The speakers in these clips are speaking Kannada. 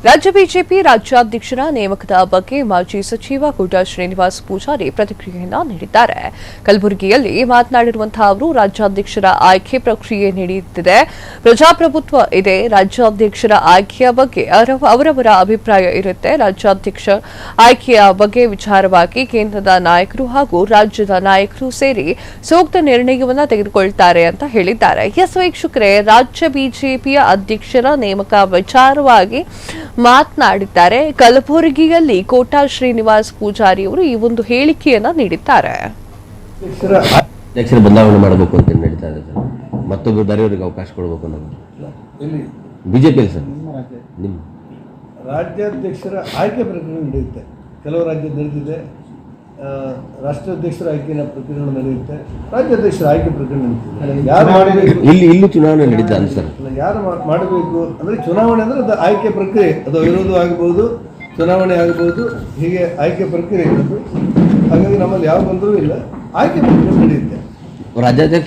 ರಾಜ್ಯ ಬಿಜೆಪಿ ರಾಜ್ಯಾಧ್ಯಕ್ಷರ ನೇಮಕದ ಬಗ್ಗೆ ಮಾಜಿ ಸಚಿವ ಕೋಟಾ ಶ್ರೀನಿವಾಸ್ ಪೂಜಾರಿ ಪ್ರತಿಕ್ರಿಯೆಯನ್ನ ನೀಡಿದ್ದಾರೆ. ಕಲಬುರಗಿಯಲ್ಲಿ ಮಾತನಾಡಿರುವಂತಹ ಅವರು ರಾಜ್ಯಾಧ್ಯಕ್ಷರ ಆಯ್ಕೆ ಪ್ರಕ್ರಿಯೆ ನಡೆಯುತ್ತಿದೆ, ಪ್ರಜಾಪ್ರಭುತ್ವ ಇದೆ. ರಾಜ್ಯಾಧ್ಯಕ್ಷರ ಆಯ್ಕೆಯ ಬಗ್ಗೆ ಅವರವರ ಅಭಿಪ್ರಾಯ ಇರುತ್ತೆ. ರಾಜ್ಯಾಧ್ಯಕ್ಷ ಆಯ್ಕೆಯ ಬಗ್ಗೆ ವಿಚಾರವಾಗಿ ಕೇಂದ್ರದ ನಾಯಕರು ಹಾಗೂ ರಾಜ್ಯದ ನಾಯಕರು ಸೇರಿ ಸೂಕ್ತ ನಿರ್ಣಯವನ್ನ ತೆಗೆದುಕೊಳ್ತಾರೆ ಅಂತ ಹೇಳಿದ್ದಾರೆ. ಎಸ್ ವೀಕ್ಷಕರೇ, ರಾಜ್ಯ ಬಿಜೆಪಿಯ ಅಧ್ಯಕ್ಷರ ನೇಮಕ ವಿಚಾರವಾಗಿ ಮಾತನಾಡಿದ್ದಾರೆ. ಕಲಬುರಗಿಯಲ್ಲಿ ಕೋಟಾ ಶ್ರೀನಿವಾಸ್ ಪೂಜಾರಿ ಅವರು ಈ ಒಂದು ಹೇಳಿಕೆಯನ್ನ ನೀಡಿದ್ದಾರೆ. ಅಧ್ಯಕ್ಷರ ಬದಲಾವಣೆ ಮಾಡಬೇಕು ಅಂತ ನಡೀತಾ ಇದೆ ಸರ್. ಮತ್ತೊಬ್ಬರು ಬೇರೆಯವರಿಗೆ ಅವಕಾಶ ಕೊಡಬೇಕು ಅನ್ನೋದು ಬಿಜೆಪಿ ಸರ್. ನಿಮ್ಮ ರಾಜ್ಯಾಧ್ಯಕ್ಷರ ಆಯ್ಕೆ ಪ್ರಕ್ರಿಯೆ ನಡೆಯುತ್ತೆ. ಕೆಲವು ರಾಜ್ಯ ನಡೆದಿದೆ. ರಾಷ್ಟ್ರಾಧ್ಯಕ್ಷರ ಆಯ್ಕೆಯ ಪ್ರಕ್ರಿಯೆ ನಡೆಯುತ್ತೆ. ರಾಜ್ಯಾಧ್ಯಕ್ಷರ ಆಯ್ಕೆ ಪ್ರಕ್ರಿಯೆ ನಡೆಯುತ್ತೆ. ಯಾರು ಮಾಡಬೇಕು, ಇಲ್ಲಿ ಚುನಾವಣೆ ನಡೀತಾ ಸರ್. ಯಾರು ಮಾಡಬೇಕು ಅಂದರೆ ಚುನಾವಣೆ ಅಂದರೆ ಅದು ಆಯ್ಕೆ ಪ್ರಕ್ರಿಯೆ, ಅದು ವಿರೋಧ ಆಗಬಹುದು, ಚುನಾವಣೆ ಆಗಬಹುದು, ಹೀಗೆ ಆಯ್ಕೆ ಪ್ರಕ್ರಿಯೆ ಇರೋದು. ಹಾಗಾಗಿ ನಮ್ಮಲ್ಲಿ ಯಾವ ಗೊಂದಲವೂ ಇಲ್ಲ, ಆಯ್ಕೆ ಪ್ರಕ್ರಿಯೆ ನಡೆಯುತ್ತೆ. ರಾಜ್ಯಾಧ್ಯಕ್ಷ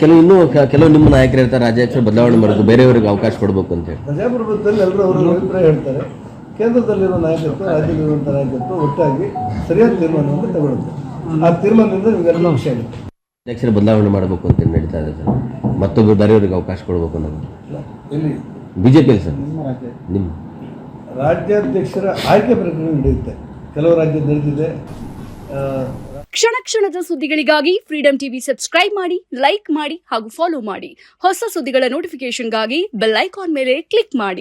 ಕೆಲವು ನಿಮ್ಮ ನಾಯಕರು ಇರ್ತಾರೆ, ರಾಜ್ಯಾಧ್ಯಕ್ಷರ ಬದಲಾವಣೆ ಮಾಡಬೇಕು, ಬೇರೆಯವರಿಗೆ ಅವಕಾಶ ಕೊಡಬೇಕು ಅಂತ ಹೇಳಿ. ಪ್ರಜಾಪ್ರಭುತ್ವದಲ್ಲಿ ಎಲ್ಲರೂ ಅವರ ಅಭಿಪ್ರಾಯ ಹೇಳ್ತಾರೆ. ಕೇಂದ್ರದಲ್ಲಿರೋ ನಾಯಕತ್ವ, ರಾಜ್ಯದಲ್ಲಿರುವಂಥ ನಾಯಕತ್ವ ಒಟ್ಟಾಗಿ ಸರಿಯಾದ ತೀರ್ಮಾನವನ್ನು ತಗೊಳ್ಳುತ್ತೆ. ಆ ತೀರ್ಮಾನದಿಂದ ನಿಮಗೆಲ್ಲ ವಿಷಯ ಆಗುತ್ತೆ. ಅಧ್ಯಕ್ಷರ ಬದಲಾವಣೆ ಮಾಡಬೇಕು ಅಂತ ನಡೀತಾ ಇದೆ ಸರ್. ಮತ್ತೊಬ್ಬರು ಬೇರೆಯವರಿಗೆ ಅವಕಾಶ ಕೊಡಬೇಕು ಅನ್ನೋದು ಬಿಜೆಪಿ ಸರ್. ನಿಮ್ಮ ರಾಜ್ಯಾಧ್ಯಕ್ಷರ ಆಯ್ಕೆ ಪ್ರಕ್ರಿಯೆ ನಡೆಯುತ್ತೆ. ಕೆಲವು ರಾಜ್ಯ ನಡೆದಿದೆ. ಕ್ಷಣ ಕ್ಷಣದ ಸುದ್ದಿಗಳಿಗಾಗಿ ಫ್ರೀಡಂ ಟಿವಿ ಸಬ್ಸ್ಕ್ರೈಬ್ ಮಾಡಿ, ಲೈಕ್ ಮಾಡಿ ಹಾಗೂ ಫಾಲೋ ಮಾಡಿ. ಹೊಸ ಸುದ್ದಿಗಳ ನೋಟಿಫಿಕೇಶನ್ಗಾಗಿ ಬೆಲ್ ಐಕಾನ್ ಮೇಲೆ ಕ್ಲಿಕ್ ಮಾಡಿ.